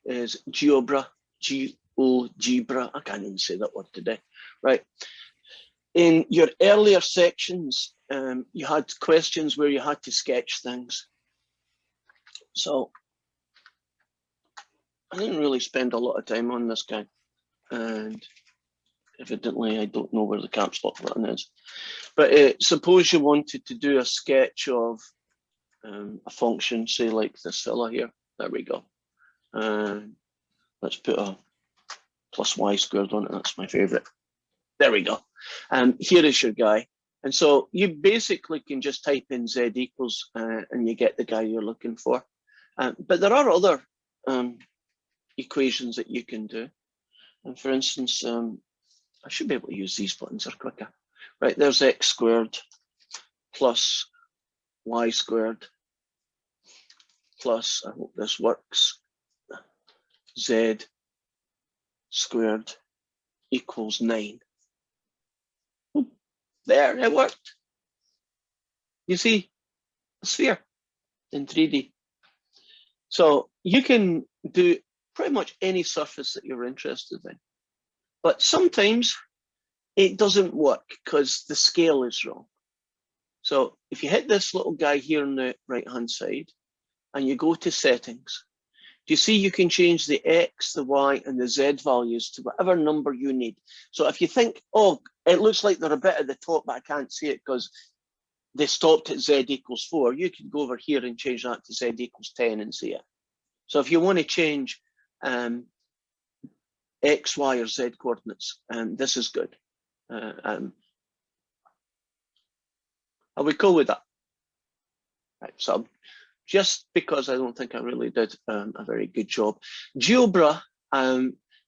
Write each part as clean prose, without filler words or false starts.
is GeoGebra, GeoGebra. I can't even say that word today, right? In your earlier sections, you had questions where you had to sketch things. So I didn't really spend a lot of time on this guy, and evidently I don't know where the caps lock button is. But suppose you wanted to do a sketch of a function, say like this fella here. There we go. Let's put a plus y squared on it. That's my favorite. There we go. Here is your guy. And so you basically can just type in z equals and you get the guy you're looking for. But there are other equations that you can do. And for instance, I should be able to use these buttons, they're quicker. Right, there's x squared plus y squared plus, I hope this works, z squared equals 9. There, it worked. You see a sphere in 3D. So you can do pretty much any surface that you're interested in. But sometimes it doesn't work because the scale is wrong. So if you hit this little guy here on the right-hand side and you go to settings, do you see you can change the X, the Y, and the Z values to whatever number you need? So if you think, oh, it looks like they're a bit at the top, but I can't see it because they stopped at Z equals 4, you can go over here and change that to Z equals 10 and see it. So if you want to change X, Y, or Z coordinates, this is good. Are we cool with that? Right, so just because I don't think I really did a very good job. GeoGebra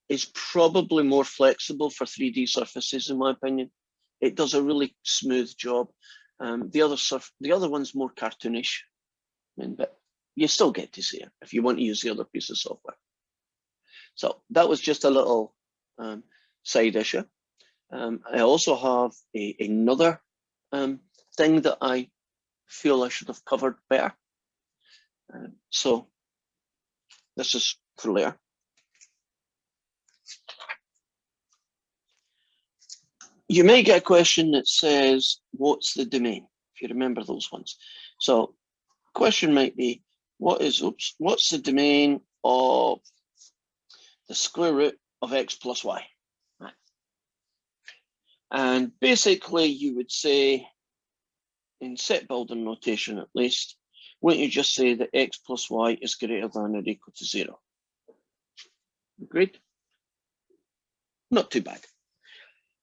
is probably more flexible for 3D surfaces, in my opinion. It does a really smooth job. The other one's more cartoonish, but you still get to see it if you want to use the other piece of software. So that was just a little side issue. I also have another thing that I feel I should have covered better. So this is for later. You may get a question that says, what's the domain? If you remember those ones. So question might be, what's the domain of the square root of x plus y? Right. And basically you would say, in set building notation at least, wouldn't you just say that x plus y is greater than or equal to 0? Agreed? Not too bad.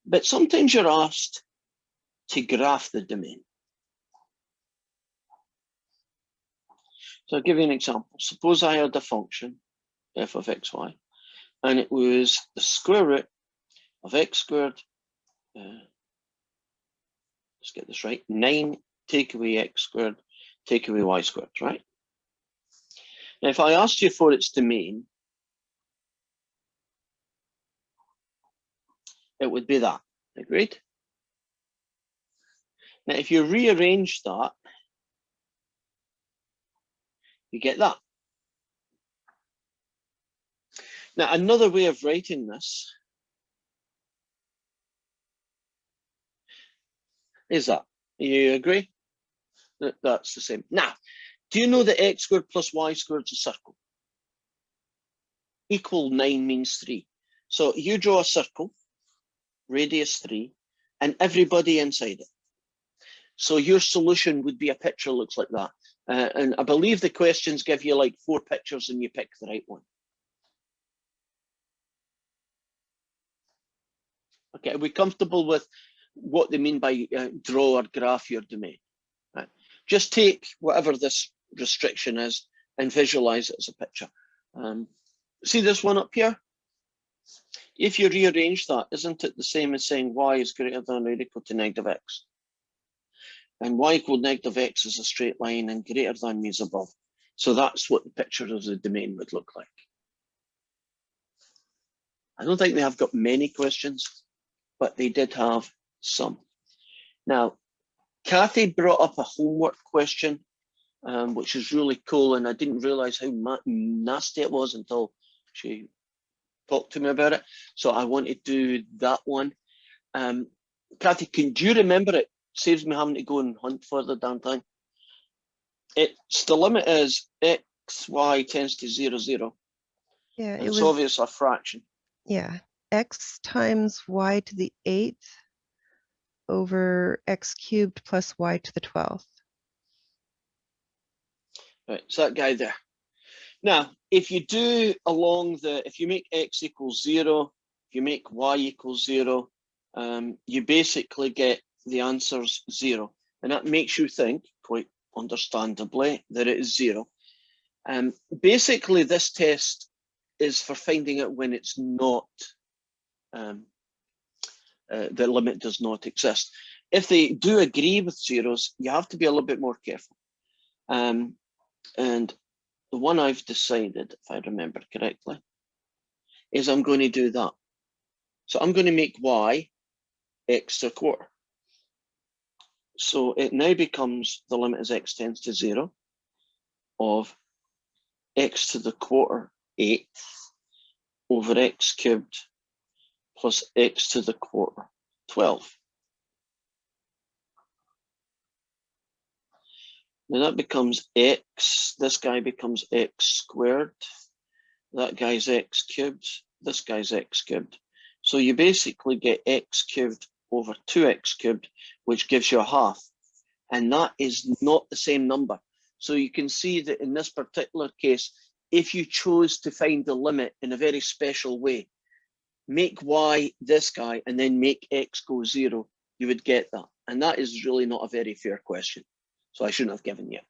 But sometimes you're asked to graph the domain. So I'll give you an example. Suppose I had a function, f of xy, and it was the square root of x squared, let's get this right, 9 take away x squared, take away y squared, right? Now, if I asked you for its domain, it would be that, agreed? Now, if you rearrange that, you get that. Now, another way of writing this is that. You agree? That's the same. Now, do you know that x squared plus y squared is a circle? Equal 9 means 3. So you draw a circle, radius 3, and everybody inside it. So your solution would be a picture that looks like that. And I believe the questions give you like 4 pictures and you pick the right one. Okay, are we comfortable with what they mean by draw or graph your domain? Right. Just take whatever this restriction is and visualize it as a picture. See this one up here? If you rearrange that, isn't it the same as saying y is greater than or equal to negative x? And y equal negative x is a straight line and greater than means above. So that's what the picture of the domain would look like. I don't think they have got many questions, but they did have some. Now, Kathy brought up a homework question, which is really cool, and I didn't realize how nasty it was until She talked to me about it. So I want to do that one. Kathy, do you remember it? Saves me having to go and hunt for the damn thing. It's the limit is x, y tends to 0, 0. Yeah, it's obviously a fraction. Yeah, x times y to the 8th over x cubed plus y to the 12th. Right, so that guy there. Now, if you do if you make x equals 0, if you make y equals 0, you basically get the answers 0. And that makes you think, quite understandably, that it is 0. Basically, this test is for finding out when it's not, the limit does not exist. If they do agree with zeros, you have to be a little bit more careful. And the one I've decided, if I remember correctly, is I'm going to do that. So I'm going to make y x to a quarter. So it now becomes the limit as x tends to 0 of x to the quarter 8th over x cubed plus x to the quarter 12. Now that becomes x, this guy becomes x squared, that guy's x cubed, this guy's x cubed. So you basically get x cubed over 2x cubed, which gives you a half. And that is not the same number. So you can see that in this particular case, if you chose to find the limit in a very special way, make y this guy and then make x go 0, you would get that. And that is really not a very fair question. So I shouldn't have given you.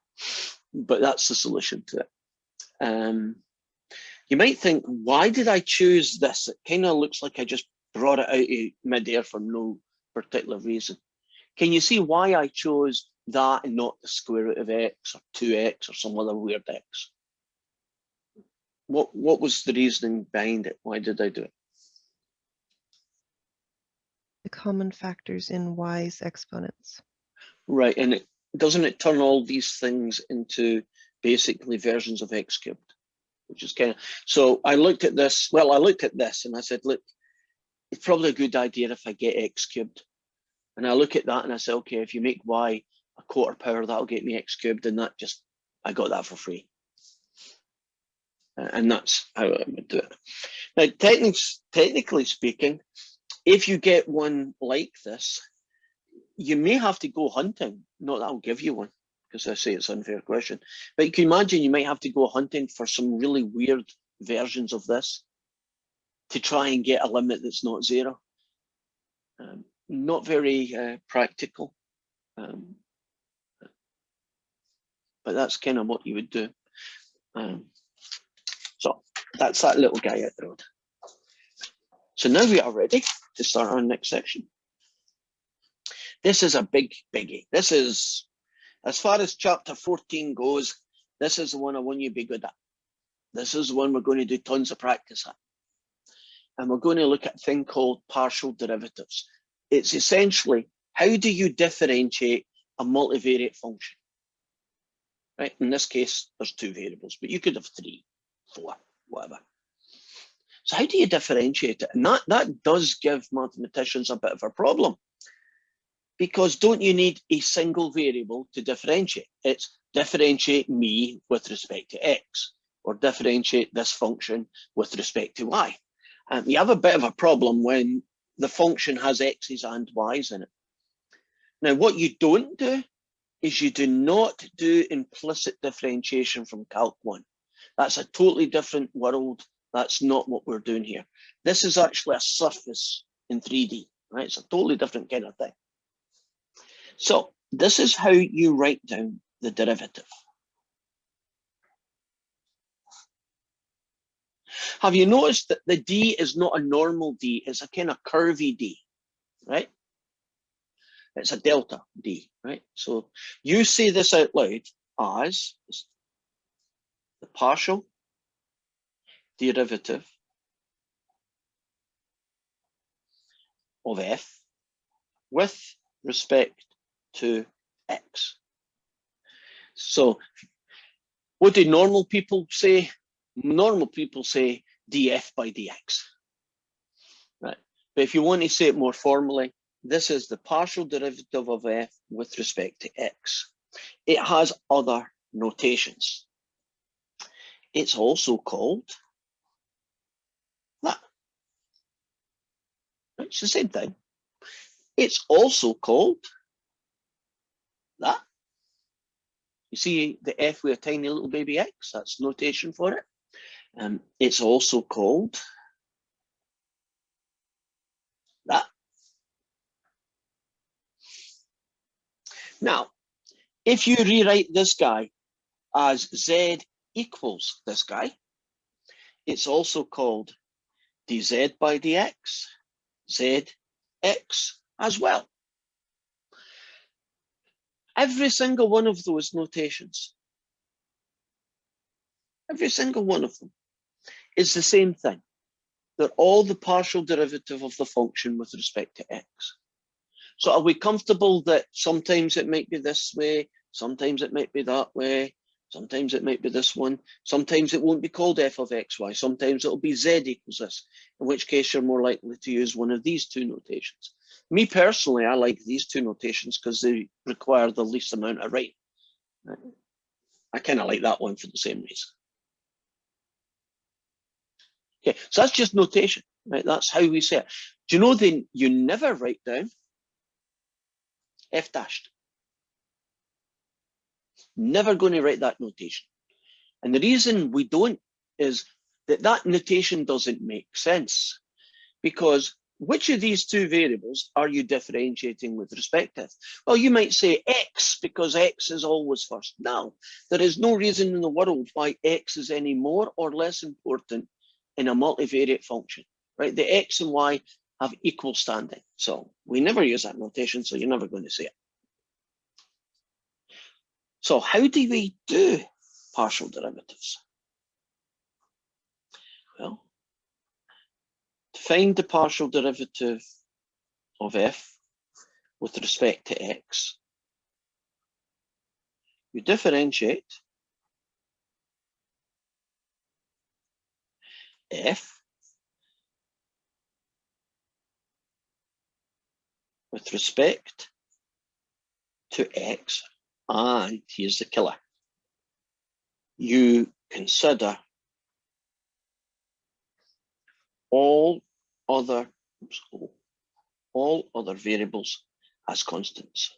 But that's the solution to it. You might think, why did I choose this? It kind of looks like I just brought it out of midair for no particular reason. Can you see why I chose that and not the square root of x or 2x or some other weird x? What was the reasoning behind it? Why did I do it? The common factors in y's exponents. Right, and doesn't it turn all these things into basically versions of x cubed, which is kind of, so I looked at this, well, I looked at this and I said, look, it's probably a good idea if I get x cubed. And I look at that and I say, okay, if you make y a quarter power, that'll get me x cubed, and that just, I got that for free. And that's how I would do it. Now, technically speaking, if you get one like this, you may have to go hunting. Not that I'll give you one, because I say it's an unfair question. But you can imagine you might have to go hunting for some really weird versions of this to try and get a limit that's not 0. Not very practical. But that's kind of what you would do. So that's that little guy out the road. So now we are ready to start our next section. This is a big biggie. This is, as far as chapter 14 goes, this is the one I want you to be good at. This is the one we're going to do tons of practice at. And we're going to look at a thing called partial derivatives. It's essentially, how do you differentiate a multivariate function? Right? In this case, there's 2 variables, but you could have 3, 4, whatever. So how do you differentiate it? And that does give mathematicians a bit of a problem. Because don't you need a single variable to differentiate? It's differentiate me with respect to x, or differentiate this function with respect to y. And you have a bit of a problem when the function has x's and y's in it. Now, what you don't do is you do not do implicit differentiation from Calc 1. That's a totally different world. That's not what we're doing here. This is actually a surface in 3D, right? It's a totally different kind of thing. So this is how you write down the derivative. Have you noticed that the d is not a normal d, it's a kind of curvy d, right? It's a delta d, right? So you say this out loud as the partial derivative of f with respect to x. So what do normal people say? Normal people say df by dx. Right. But if you want to say it more formally, this is the partial derivative of f with respect to x. It has other notations. It's also called that. It's the same thing. It's also called that. You see the f with a tiny little baby x, that's notation for it. It's also called that. Now, if you rewrite this guy as z equals this guy, it's also called dz by dx, zx as well. Every single one of those notations, every single one of them is the same thing. They're all the partial derivative of the function with respect to x. So are we comfortable that sometimes it might be this way, sometimes it might be that way, sometimes it might be this one, sometimes it won't be called f of xy, sometimes it'll be z equals this, in which case you're more likely to use one of these two notations. Me personally, I like these two notations because they require the least amount of writing. I kind of like that one for the same reason. Okay, so that's just notation, right? That's how we say it. Do you know then you never write down f dashed? Never going to write that notation. And the reason we don't is that that notation doesn't make sense, because which of these two variables are you differentiating with respect to? Well, you might say x because x is always first. No, there is no reason in the world why x is any more or less important in a multivariate function, right? The x and y have equal standing. So we never use that notation, so you're never going to see it. So how do we do partial derivatives? Well, to find the partial derivative of f with respect to x, you differentiate f with respect to x, and here's the killer. You consider all other variables as constants.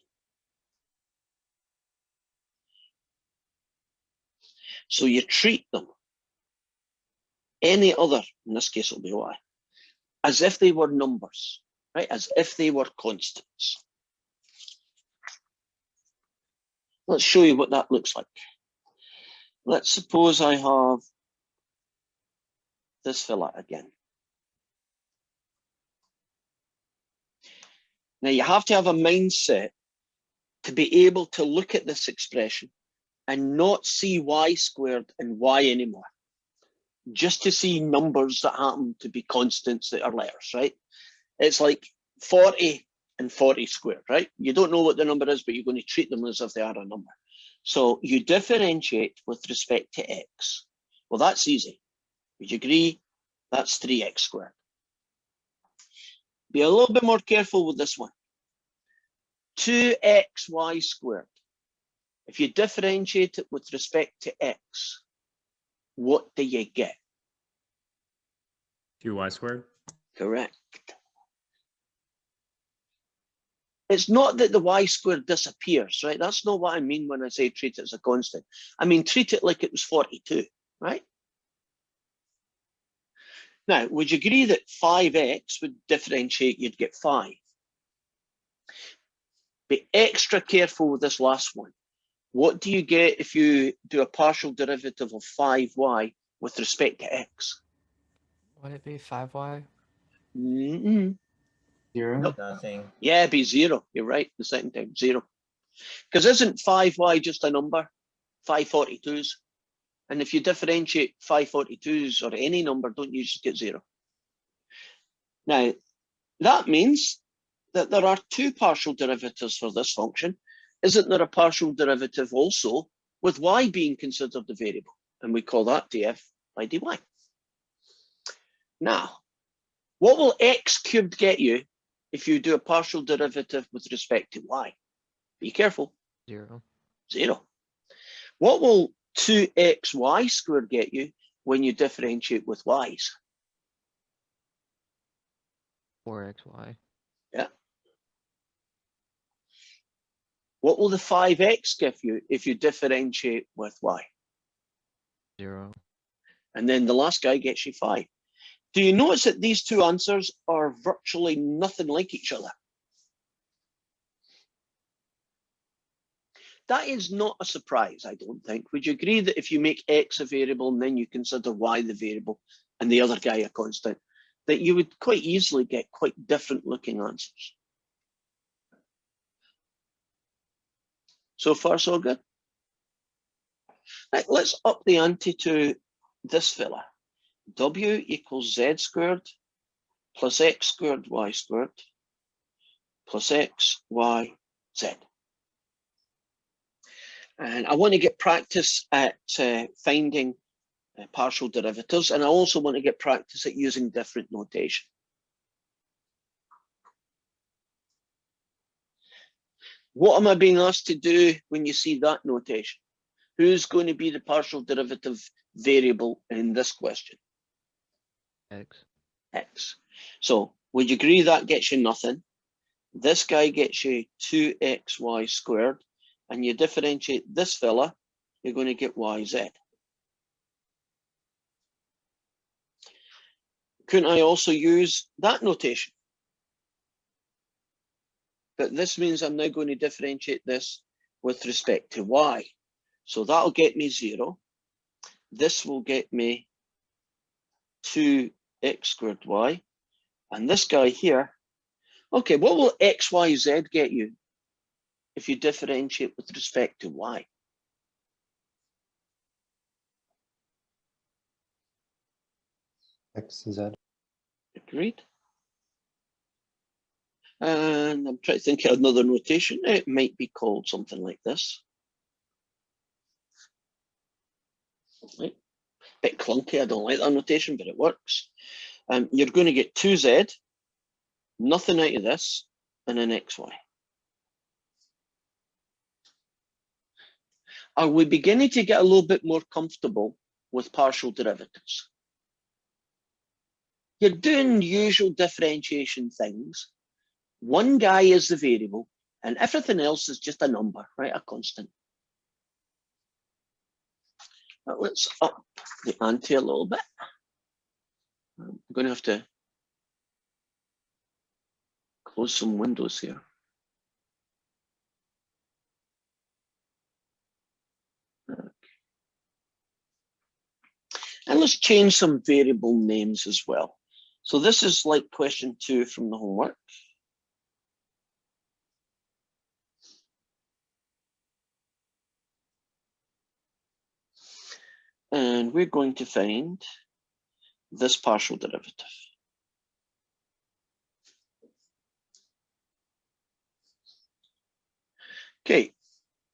So you treat them, any other, in this case it'll be y, as if they were numbers, right? As if they were constants. Let's show you what that looks like. Let's suppose I have this fella again. Now you have to have a mindset to be able to look at this expression and not see y squared and y anymore, just to see numbers that happen to be constants that are letters, right? It's like 40 and 40 squared, right? You don't know what the number is, but you're going to treat them as if they are a number. So you differentiate with respect to x. Well, that's easy. Would you agree? That's 3x squared. Be a little bit more careful with this one. 2xy squared. If you differentiate it with respect to x, what do you get? 2y squared. Correct. It's not that the y squared disappears, right? That's not what I mean when I say treat it as a constant. I mean, treat it like it was 42, right? Now, would you agree that 5x would differentiate, you'd get 5? Be extra careful with this last one. What do you get if you do a partial derivative of 5y with respect to x? Would it be 5y? Mm-mm. 0? Nope. Nothing. Yeah, it'd be 0. You're right, the second time, 0. Because isn't 5y just a number? 542s. And if you differentiate 542s or any number, don't you just get 0? Now, that means that there are two partial derivatives for this function. Isn't there a partial derivative also with y being considered the variable? And we call that df by dy. Now, what will x cubed get you if you do a partial derivative with respect to y? Be careful. 0. 0. What will 2xy squared get you when you differentiate with y's? 4xy. Yeah. What will the 5x give you if you differentiate with y? 0. And then the last guy gets you 5. Do you notice that these two answers are virtually nothing like each other? That is not a surprise, I don't think. Would you agree that if you make x a variable and then you consider y the variable and the other guy a constant, that you would quite easily get quite different looking answers? So far, so good. Right, let's up the ante to this fella. W equals z squared plus x squared y squared plus x, y, z. And I want to get practice at finding partial derivatives, and I also want to get practice at using different notation. What am I being asked to do when you see that notation? Who's going to be the partial derivative variable in this question? X. X. So would you agree that gets you nothing? This guy gets you 2xy squared, and you differentiate this fella, you're going to get yz. Couldn't I also use that notation? But this means I'm now going to differentiate this with respect to y. So that'll get me 0. This will get me 2x squared y. And this guy here, okay, what will x, y, z get you if you differentiate with respect to y? X, Z. Agreed. And I'm trying to think of another notation. It might be called something like this. Right. Bit clunky, I don't like that notation, but it works. You're going to get 2z, nothing out of this, and an xy. Are we beginning to get a little bit more comfortable with partial derivatives? You're doing usual differentiation things. One guy is the variable, and everything else is just a number, right? A constant. Now let's up the ante a little bit. I'm going to have to close some windows here. Okay. And let's change some variable names as well. So this is like question 2 from the homework. And we're going to find this partial derivative. Okay,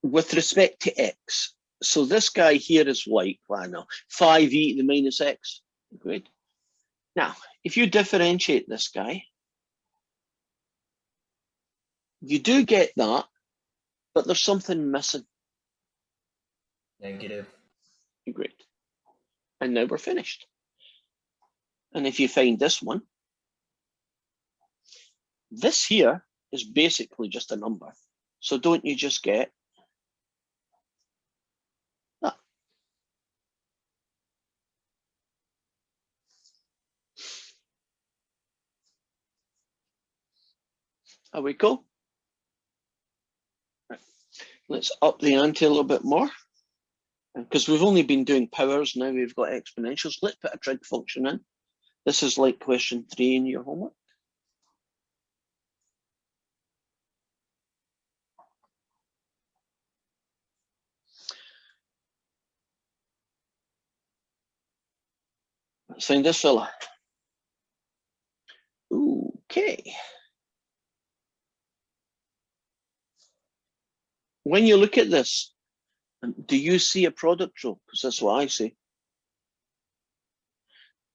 with respect to x. So this guy here is like, well, I know, 5e to the minus x. Great. Now, if you differentiate this guy, you do get that, but there's something missing. Negative. Great. And now we're finished. And if you find this one, this here is basically just a number. So don't you just get that? Are we cool? Right. Let's up the ante a little bit more. Because we've only been doing powers, now we've got exponentials. Let's put a trig function in. This is like question 3 in your homework. Let's find this fella. Okay. When you look at this, do you see a product rule? Because that's what I see.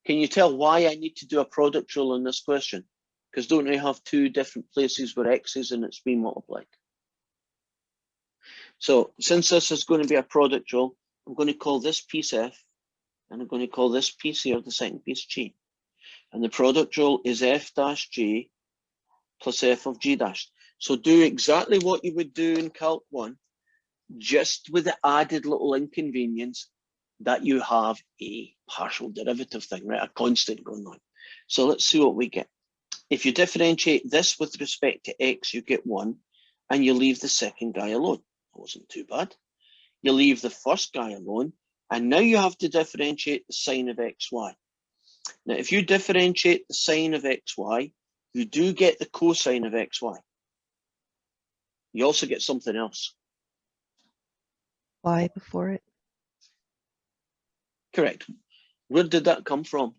Can you tell why I need to do a product rule on this question? Because don't we have two different places where x is and it's being multiplied? So since this is going to be a product rule, I'm going to call this piece F, and I'm going to call this piece here the second piece G. And the product rule is F dash G plus F of G dash. So do exactly what you would do in Calc 1, just with the added little inconvenience that you have a partial derivative thing, right? A constant going on. So let's see what we get. If you differentiate this with respect to x, you get 1, and you leave the second guy alone. That wasn't too bad. You leave the first guy alone, and now you have to differentiate the sine of xy. Now, if you differentiate the sine of xy, you do get the cosine of xy. You also get something else. Y before it. Correct. Where did that come from?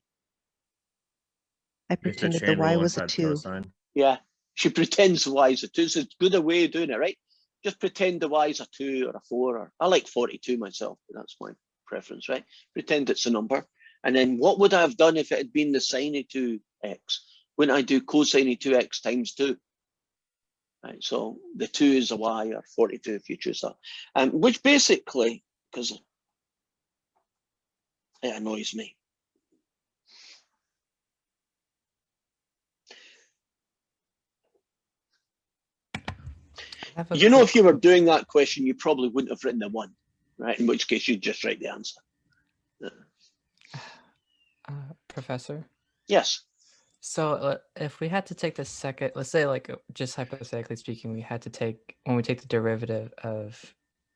I You have to pretended the chain Y rule was a inside 2. cosine. Yeah, she pretends y is a 2. So it's a good way of doing it, right? Just pretend the y is a 2 or a 4. Or I like 42 myself, but that's my preference, right? Pretend it's a number. And then what would I have done if it had been the sine of 2x? Wouldn't I do cosine of 2x times 2? Right, so the 2 is a y, or 42 if you choose that. Which basically, because it annoys me. You know, if you were doing that question, you probably wouldn't have written the 1, right? In which case, you'd just write the answer. Professor? Yes. So if we had to take the second, let's say like just hypothetically speaking, we had to take, when we take the derivative of,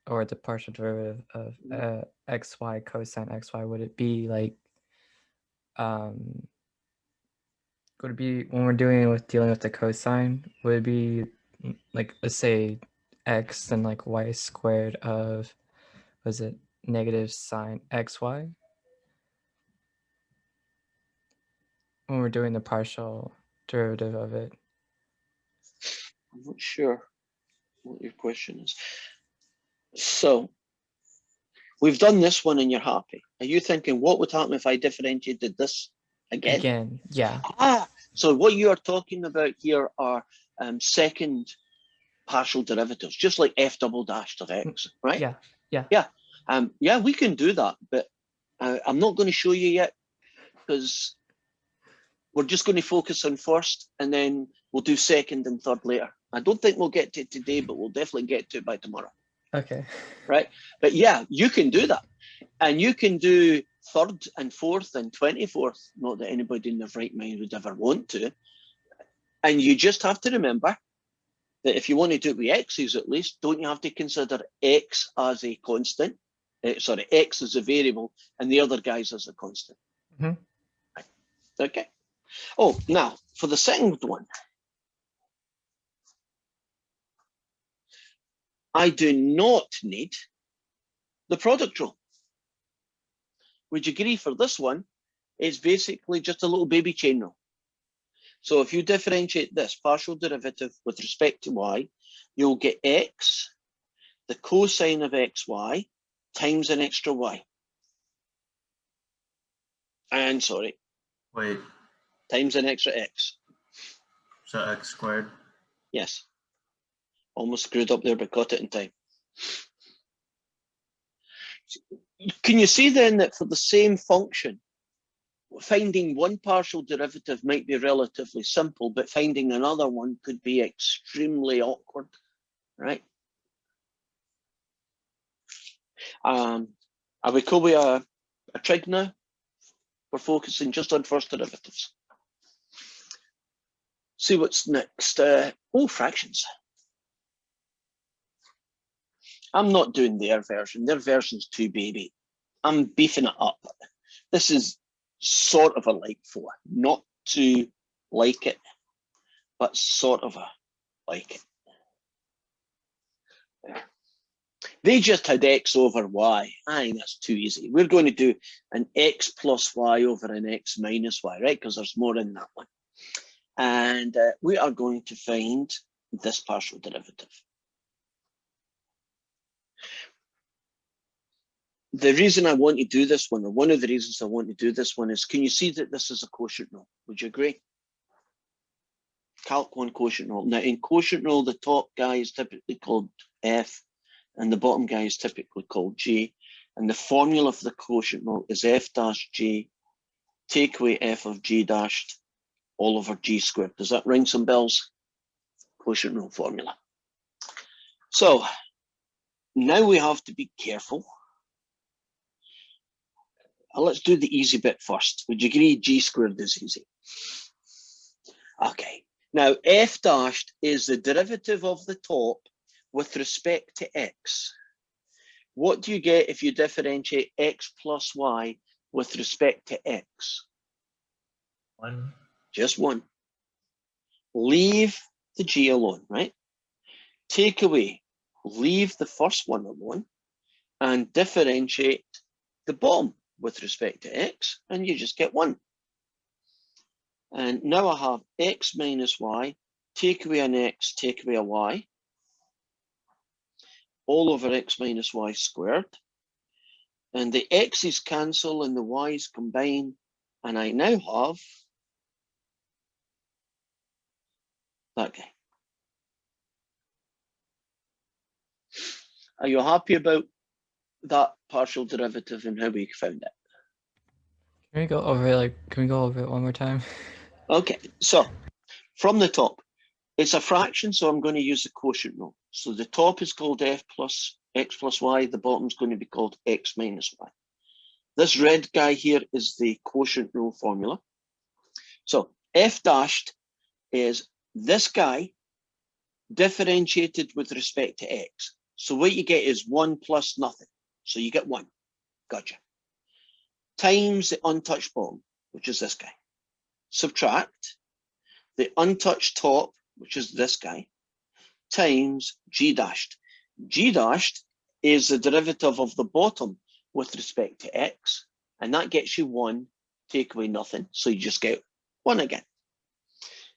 or the partial derivative of xy cosine xy, would it be like, would it be, when we're dealing with the cosine, would it be like, let's say x and like y squared of, was it negative sine xy? When we're doing the partial derivative of it. I'm not sure what your question is. So we've done this one and you're happy. Are you thinking what would happen if I differentiated this again? Again, yeah. So what you are talking about here are second partial derivatives, just like f double dashed of x, right? Yeah, yeah. Yeah. Yeah, we can do that, but I'm not going to show you yet because we're just going to focus on first and then we'll do second and third later. I don't think we'll get to it today, but we'll definitely get to it by tomorrow. Okay. Right. But yeah, you can do that. And you can do third and fourth and 24th. Not that anybody in their right mind would ever want to. And you just have to remember that if you want to do it with x's at least, don't you have to consider x as a constant? Sorry, x as a variable and the other guys as a constant. Mm-hmm. Okay. Oh, now for the second one, I do not need the product rule. Would you agree for this one? It's basically just a little baby chain rule. So if you differentiate this partial derivative with respect to y, you'll get x, the cosine of xy, times an extra y. And sorry. Wait. Times an extra x. So x squared? Yes. Almost screwed up there, but caught it in time. Can you see then that for the same function, finding one partial derivative might be relatively simple, but finding another one could be extremely awkward, right? Are we cool with a trig now? We're focusing just on first derivatives. See what's next. Fractions. I'm not doing their version. Their version's too baby. I'm beefing it up. This is sort of a like 4. Not too like it, but sort of a like it. Yeah. They just had x over y. I think that's too easy. We're going to do an x plus y over an x minus y, right? Because there's more in that one. And we are going to find this partial derivative. the reason I want to do this one, or one of the reasons I want to do this one, is can you see that this is a quotient rule? Would you agree? Calc 1 quotient rule. Now, in quotient rule, the top guy is typically called F, and the bottom guy is typically called G. And the formula for the quotient rule is F dash G, take away F of G dashed, all over G squared. Does that ring some bells? Quotient rule formula. So now we have to be careful. Let's do the easy bit first. Would you agree G squared is easy? Okay. Now F dashed is the derivative of the top with respect to X. What do you get if you differentiate X plus Y with respect to X? 1. Just 1. Leave the G alone, right? Take away, leave the first one alone, and differentiate the bottom with respect to X, and you just get 1. And now I have X minus Y, take away an X, take away a Y, all over X minus Y squared. And the X's cancel and the Y's combine, and I now have that guy. Are you happy about that partial derivative and how we found it? Can we go over it? Can we go over it one more time? Okay, so from the top, it's a fraction, so I'm going to use the quotient rule. So the top is called F plus X plus Y, the bottom is going to be called X minus Y. This red guy here is the quotient rule formula. So F dashed is this guy differentiated with respect to X. So what you get is 1 plus nothing. So you get 1. Gotcha. Times the untouched bottom, which is this guy. Subtract the untouched top, which is this guy, times G dashed. G dashed is the derivative of the bottom with respect to X, and that gets you 1, take away nothing, so you just get 1 again.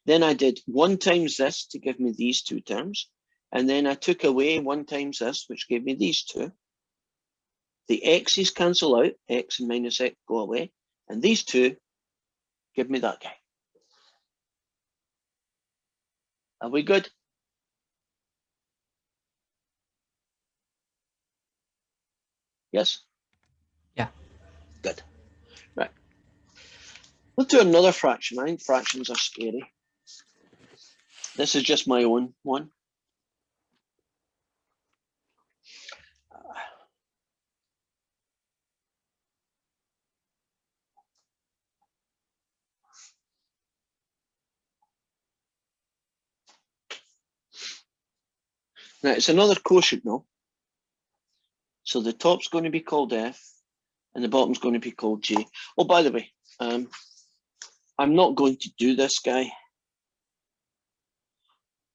Then I did 1 times this to give me these two terms, and then I took away 1 times this, which gave me these two. The X's cancel out, X and minus X go away, and these two give me that guy. Are we good? Yes? Yeah. Good. Right. We'll do another fraction. I think fractions are scary. This is just my own one. Now it's another quotient now. So the top's going to be called F and the bottom's going to be called G. Oh, by the way, I'm not going to do this guy,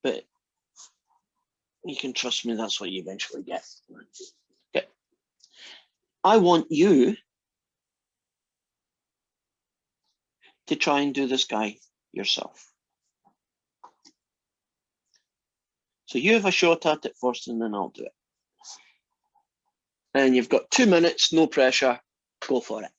but you can trust me, that's what you eventually get. Okay. I want you to try and do this guy yourself. So you have a shot at it first and then I'll do it. And you've got 2 minutes, no pressure, go for it.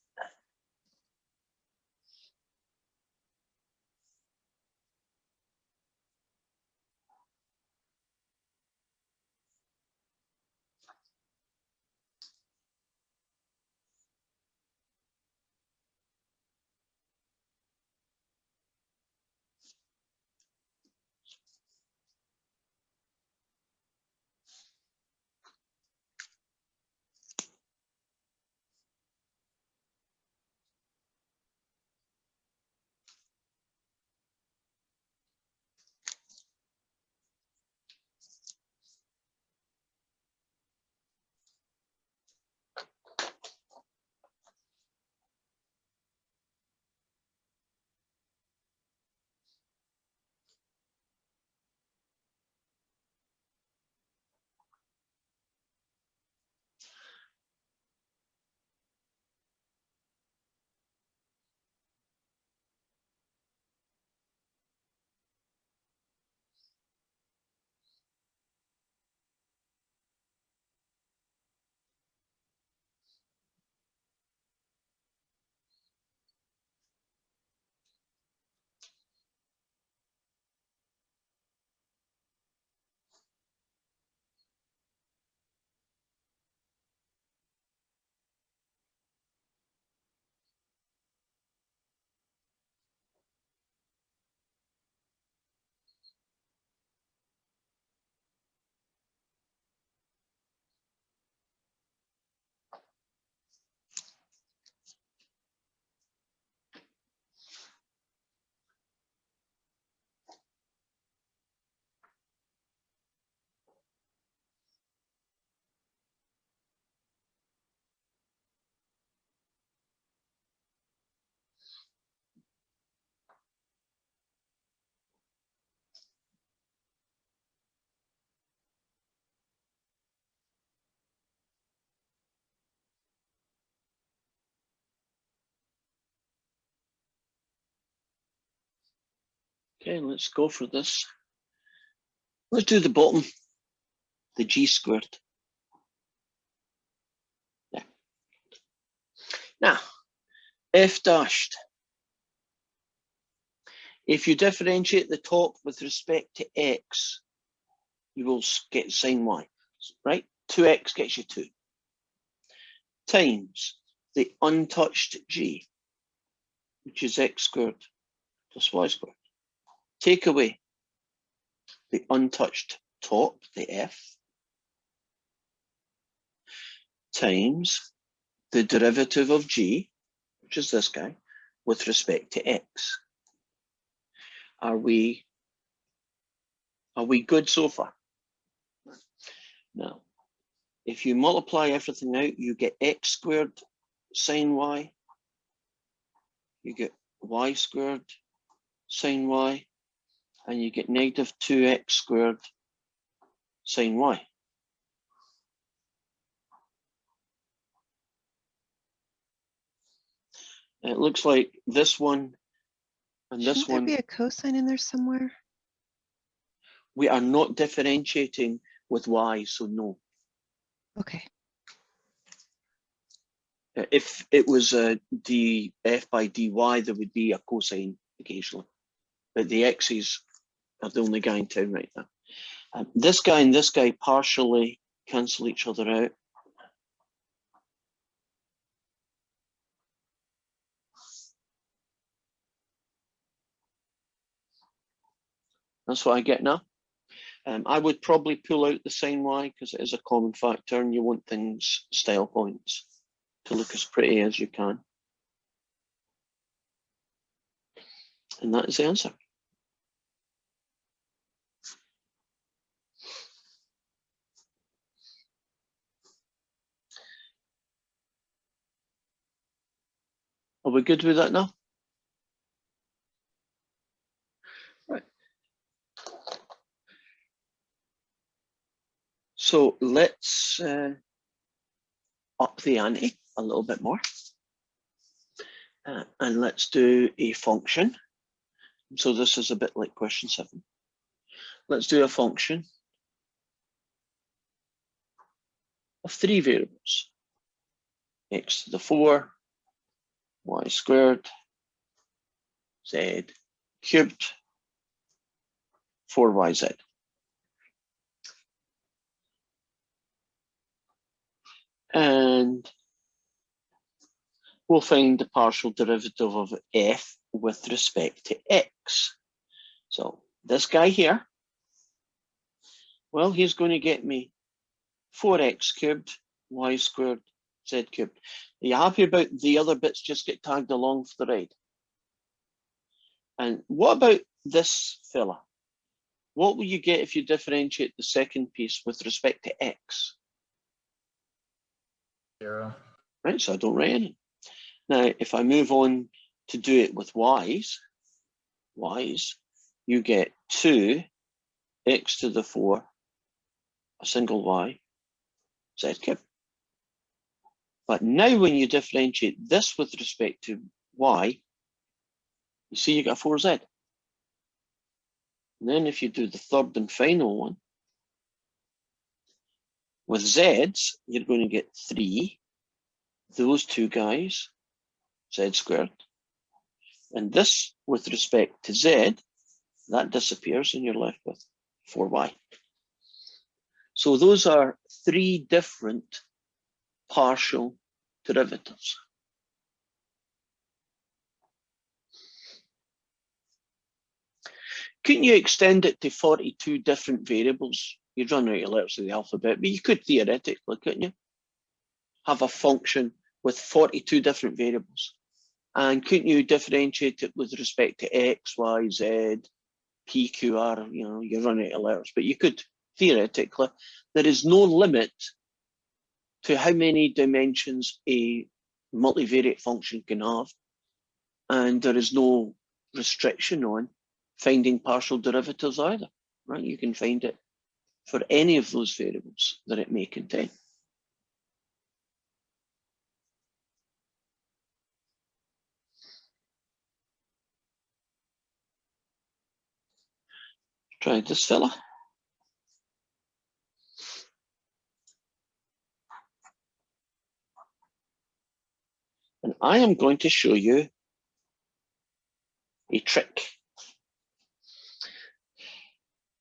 Okay, let's go for this. Let's do the bottom, the g squared. Yeah. Now, f dashed. If you differentiate the top with respect to x, you will get sine y, right? 2x gets you 2. Times the untouched g, which is x squared plus y squared. Take away the untouched top, the f, times the derivative of g, which is this guy, with respect to x. Are we good so far? Now, if you multiply everything out, you get x squared sine y, you get y squared sine y, and you get negative 2x squared sine y. It looks like this one and this Shouldn't there one, be a cosine in there somewhere? we are not differentiating with y, so no. Okay. If it was df by dy, there would be a cosine occasionally. But the x's are the only guy in town right now. This guy and this guy partially cancel each other out. That's what I get now. I would probably pull out the sine y because it is a common factor and you want things style points to look as pretty as you can. And that is the answer. Are we good with that now? Right. So let's up the ante a little bit more. And let's do a function. So this is a bit like question 7. Let's do a function of 3 variables. X to the 4, y squared, z cubed, 4yz. And we'll find the partial derivative of f with respect to x. So this guy here, well, he's going to get me 4x cubed, y squared, z cubed. Are you happy about the other bits just get tagged along for the ride? And what about this fella? What will you get if you differentiate the second piece with respect to x? 0. Right, so I don't write any. Now, if I move on to do it with y's, you get 2 x to the 4, a single y, z cubed. But now when you differentiate this with respect to y, you see you got 4z. And then if you do the third and final one, with z's, you're going to get 3, those two guys, z squared. And this, with respect to z, that disappears and you're left with 4y. So those are 3 different partial derivatives. Couldn't you extend it to 42 different variables? You'd run out of letters of the alphabet, but you could theoretically, couldn't you? Have a function with 42 different variables. And couldn't you differentiate it with respect to x, y, z, p, q, r? You know, you run out of letters, but you could theoretically. There is no limit to how many dimensions a multivariate function can have. And there is no restriction on finding partial derivatives either, right? You can find it for any of those variables that it may contain. Try this fella. And I am going to show you a trick.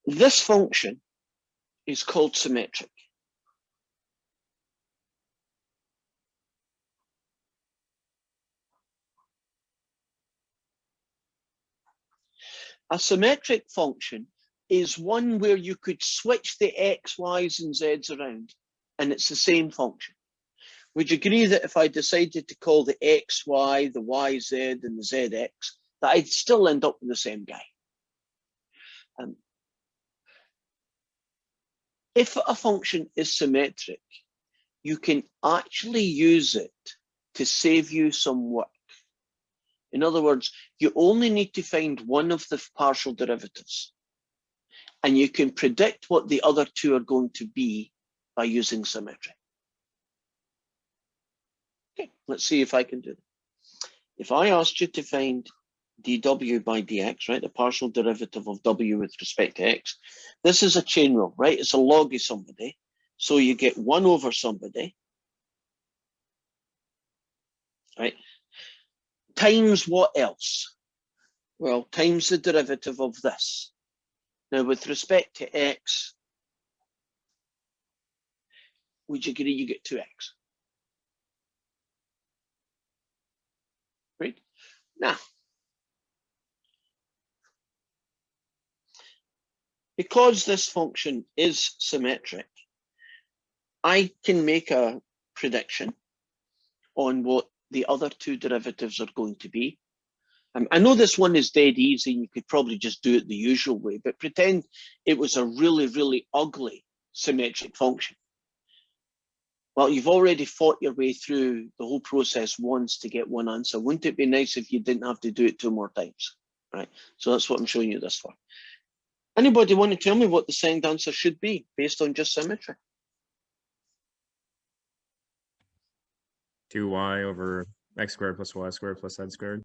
This function is called symmetric. A symmetric function is one where you could switch the x, y's, and z's around, and it's the same function. Would you agree that if I decided to call the x, y, the y, z, and the zx, that I'd still end up with the same guy? If a function is symmetric, you can actually use it to save you some work. In other words, you only need to find one of the partial derivatives, and you can predict what the other two are going to be by using symmetry. Okay, let's see if I can do that. If I asked you to find dw by dx, right, the partial derivative of w with respect to x, this is a chain rule, right? It's a log of somebody. So you get 1 over somebody, right? Times what else? Well, times the derivative of this. Now, with respect to x, would you agree you get 2x? Right? Now, because this function is symmetric, I can make a prediction on what the other two derivatives are going to be. I know this one is dead easy, and you could probably just do it the usual way, but pretend it was a really, really ugly symmetric function. Well, you've already fought your way through the whole process once to get one answer. Wouldn't it be nice if you didn't have to do it 2 more times? Right. So that's what I'm showing you this for. Anybody want to tell me what the signed answer should be based on just symmetry? 2y over x squared plus y squared plus z squared.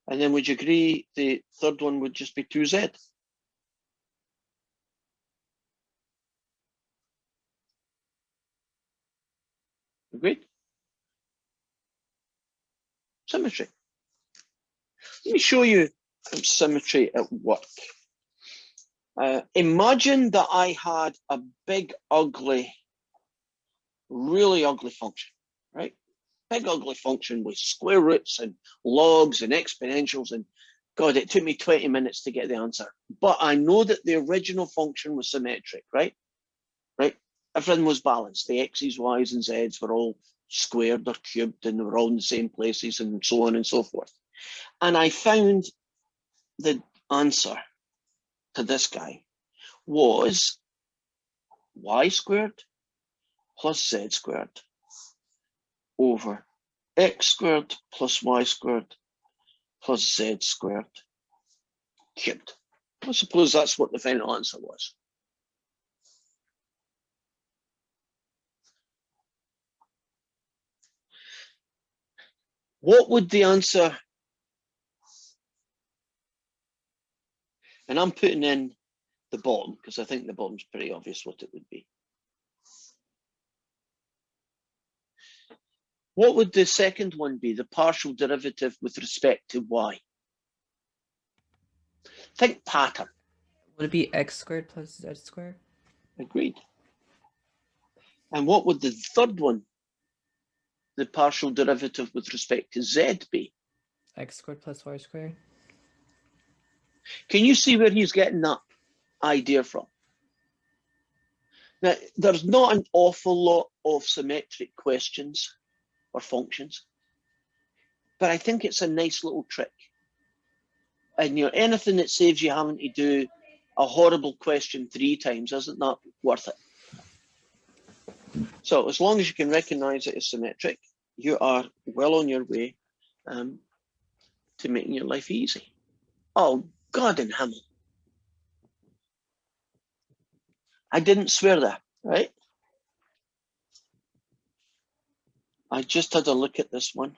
And then would you agree the third one would just be 2z? Agreed? Symmetry. Let me show you symmetry at work. Imagine that I had a big, ugly, really ugly function, right? Big, ugly function with square roots and logs and exponentials, and God, it took me 20 minutes to get the answer. But I know that the original function was symmetric, right? Right? Everything was balanced. The x's, y's, and z's were all squared or cubed, and they were all in the same places, and so on and so forth. And I found the answer to this guy was y squared plus z squared over x squared plus y squared plus z squared cubed. I suppose that's what the final answer was. What would the answer, and I'm putting in the bottom because I think the bottom's pretty obvious what it would be. What would the second one be, the partial derivative with respect to y? Think pattern. Would it be x squared plus z squared? Agreed. And what would the third one, the partial derivative with respect to z, be? X squared plus y squared? Can you see where he's getting that idea from? Now, there's not an awful lot of symmetric questions or functions, but I think it's a nice little trick. And you know, anything that saves you having to do a horrible question 3 times, isn't that worth it? So as long as you can recognize it as symmetric, you are well on your way to making your life easy. Oh, God in heaven. I didn't swear there, right? I just had a look at this one,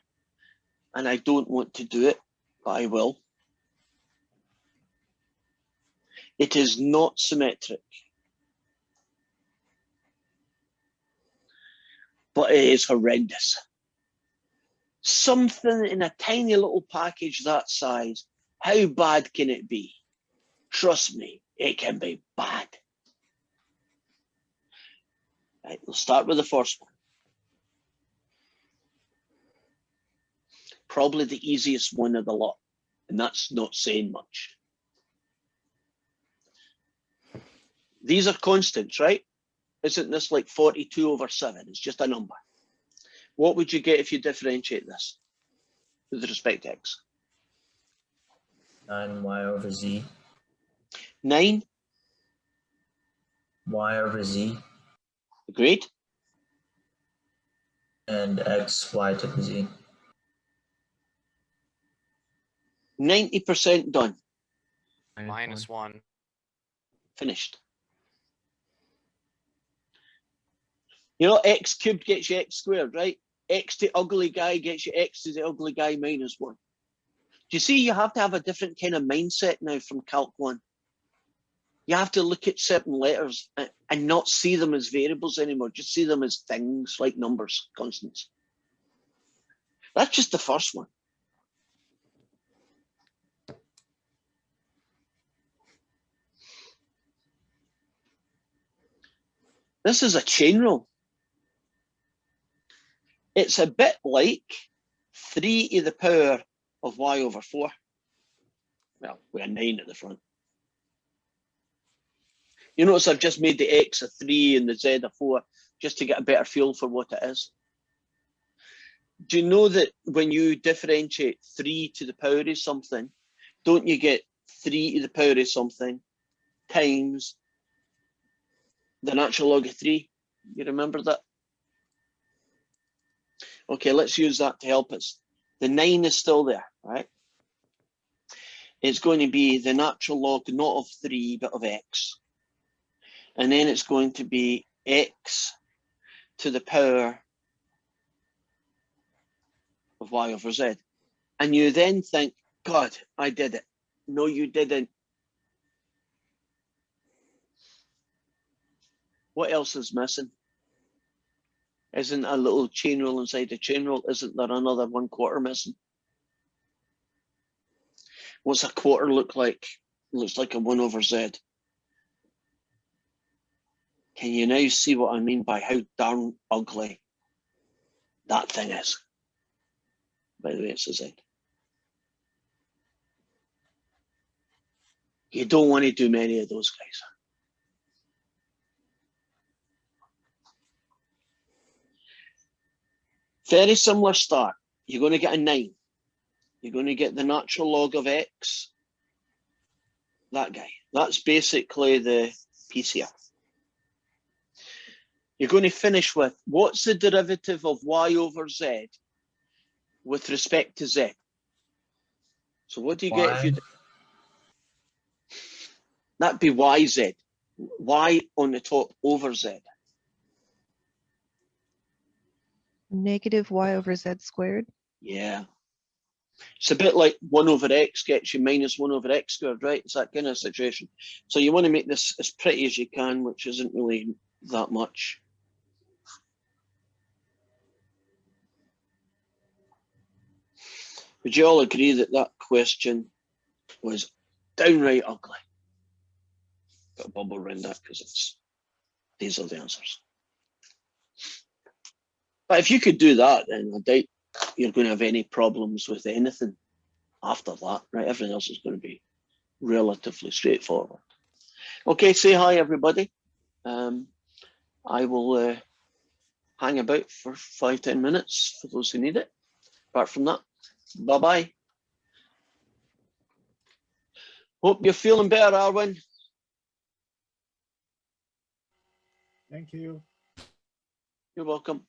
and I don't want to do it, but I will. It is not symmetric. But it is horrendous. Something in a tiny little package that size, how bad can it be? Trust me, it can be bad. Right, we'll start with the first one. Probably the easiest one of the lot, and that's not saying much. These are constants, right? Isn't this like 42 over 7? It's just a number. What would you get if you differentiate this with respect to x? 9y over z. 9, Y over z. agreed? And x, y to the z. 90% done, Minus 1. finished. You know, x cubed gets you x squared, right? X to ugly guy gets you x to the ugly guy minus 1. Do you see you have to have a different kind of mindset now from Calc 1? You have to look at certain letters and not see them as variables anymore, just see them as things like numbers, constants. That's just the first one. This is a chain rule. It's a bit like 3 to the power of y over 4. Well, with a 9 at the front. You notice I've just made the x a 3 and the z a 4, just to get a better feel for what it is. Do you know that when you differentiate 3 to the power of something, don't you get 3 to the power of something times the natural log of 3? You remember that? Okay, let's use that to help us. The 9 is still there, right? It's going to be the natural log not of 3, but of x. And then it's going to be x to the power of y over z. And you then think, God, I did it. No, you didn't. What else is missing? Isn't a little chain rule inside the chain rule? Isn't there another 1/4 missing? What's a quarter look like? Looks like a 1 over z. Can you now see what I mean by how darn ugly that thing is? By the way, it's a z. You don't want to do many of those guys. Very similar start. You're going to get a 9. You're going to get the natural log of x. That guy. That's basically the piece here. You're going to finish with, what's the derivative of y over z with respect to z? So what do you get if you... That'd be yz. Y on the top over z. Negative y over z squared. Yeah. It's a bit like 1 over x gets you minus 1 over x squared, right? It's that kind of situation. So you want to make this as pretty as you can, which isn't really that much. Would you all agree that that question was downright ugly? Put a bubble around that because these are the answers. But if you could do that, then I doubt you're going to have any problems with anything after that, right? Everything else is going to be relatively straightforward. Okay, say hi, everybody. I will hang about for 5-10 minutes for those who need it. Apart from that, bye-bye. Hope you're feeling better, Arwin. Thank you. You're welcome.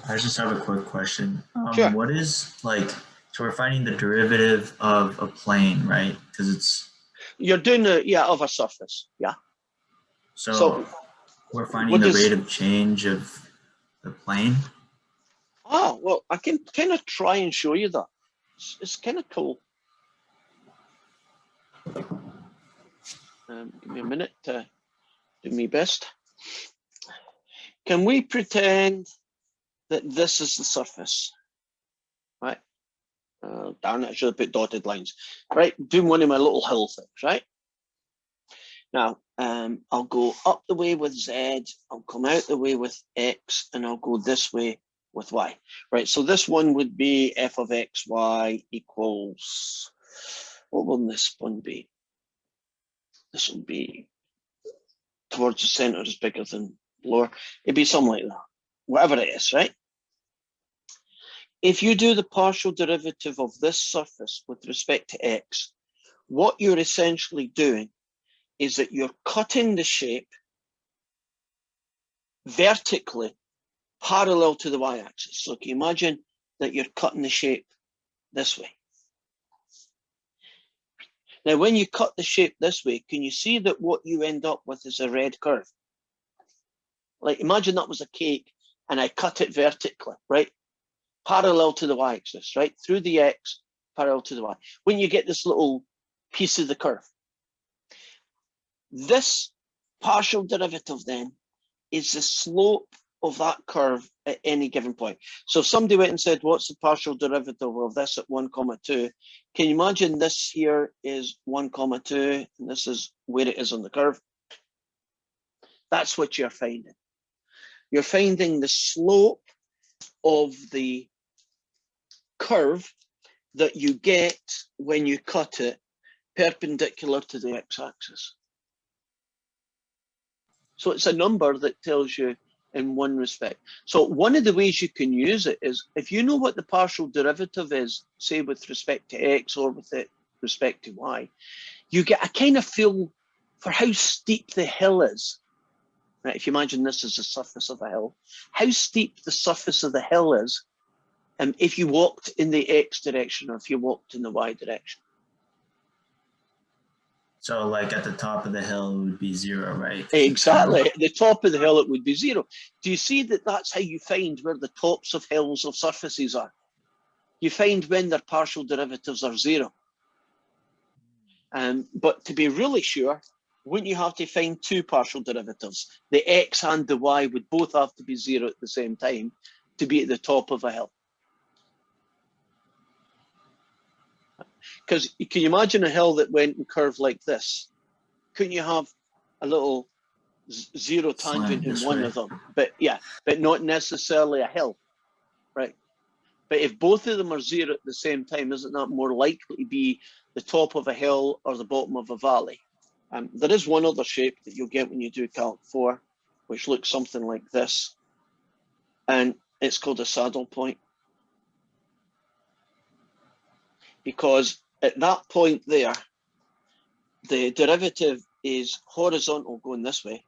I just have a quick question. Sure. What is like, so we're finding the derivative of a plane, right? Because it's... You're doing the, yeah, of a surface, yeah. So we're finding the rate of change of the plane? Oh, well, I can kind of try and show you that. It's kind of cool. Give me a minute to do my best. Can we pretend that this is the surface? Right? Darn it, I should have put dotted lines. Right, doing one of my little hill things, right? Now, I'll go up the way with Z, I'll come out the way with X, and I'll go this way with Y. Right, so this one would be f of x, y equals, what will this one be? This will be towards the center is bigger than lower. It'd be something like that, whatever it is, right? If you do the partial derivative of this surface with respect to x, what you're essentially doing is that you're cutting the shape vertically parallel to the y-axis. So can you imagine that you're cutting the shape this way? Now, when you cut the shape this way, can you see that what you end up with is a red curve? Like, imagine that was a cake and I cut it vertically, right? Parallel to the y-axis, right? Through the x, parallel to the y. When you get this little piece of the curve. This partial derivative then is the slope of that curve at any given point. So if somebody went and said, what's the partial derivative of this at 1, 2? Can you imagine this here is 1, 2, and this is where it is on the curve? That's what you're finding. You're finding the slope of the curve that you get when you cut it perpendicular to the x-axis. So it's a number that tells you in one respect. So one of the ways you can use it is if you know what the partial derivative is, say with respect to x or with respect to y, you get a kind of feel for how steep the hill is. Right? If you imagine this as the surface of a hill, how steep the surface of the hill is if you walked in the x direction or if you walked in the y direction. So like at the top of the hill, it would be 0, right? Exactly. At the top of the hill, it would be 0. Do you see that that's how you find where the tops of hills of surfaces are? You find when their partial derivatives are 0. But to be really sure, wouldn't you have to find two partial derivatives? The x and the y would both have to be 0 at the same time to be at the top of a hill. Because can you imagine a hill that went and curved like this? Couldn't you have a little 0 tangent in one of them? But yeah, but not necessarily a hill, right? But if both of them are 0 at the same time, isn't that more likely to be the top of a hill or the bottom of a valley? There is one other shape that you'll get when you do Calc 4, which looks something like this. And it's called a saddle point. Because at that point there, the derivative is horizontal going this way,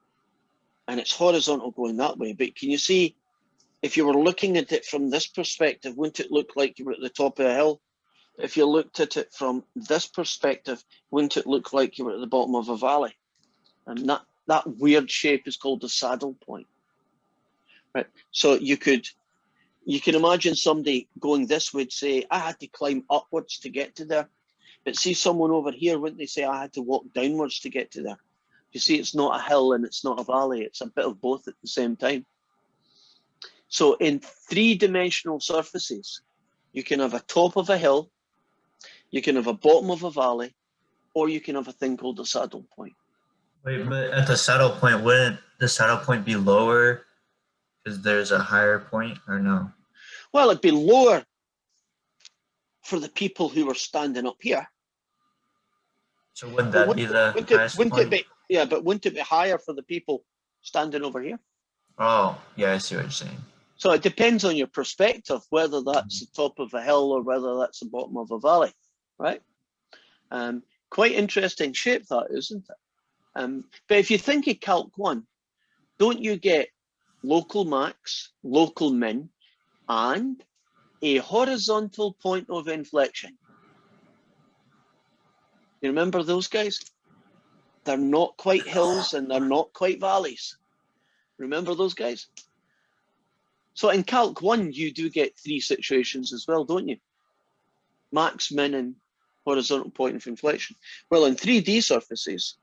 and it's horizontal going that way. But can you see, if you were looking at it from this perspective, wouldn't it look like you were at the top of a hill? If you looked at it from this perspective, wouldn't it look like you were at the bottom of a valley? And that weird shape is called the saddle point. Right. So you can imagine somebody going this would say, I had to climb upwards to get to there. But see someone over here, wouldn't they say, I had to walk downwards to get to there? You see, it's not a hill and it's not a valley. It's a bit of both at the same time. So in three-dimensional surfaces, you can have a top of a hill, you can have a bottom of a valley, or you can have a thing called a saddle point. Wait, but at the saddle point, wouldn't the saddle point be lower because there's a higher point, or no? Well, it'd be lower for the people who were standing up here. So wouldn't that be the highest point? Yeah, but wouldn't it be higher for the people standing over here? Oh, yeah, I see what you're saying. So it depends on your perspective, whether that's the top of a hill or whether that's the bottom of a valley, right? Quite interesting shape that, isn't it? But if you think of Calc 1, don't you get local max, local min, and a horizontal point of inflection? You remember those guys? They're not quite hills and they're not quite valleys. Remember those guys? So in Calc 1, you do get three situations as well, don't you? Max, min, and horizontal point of inflection. Well, in 3D surfaces,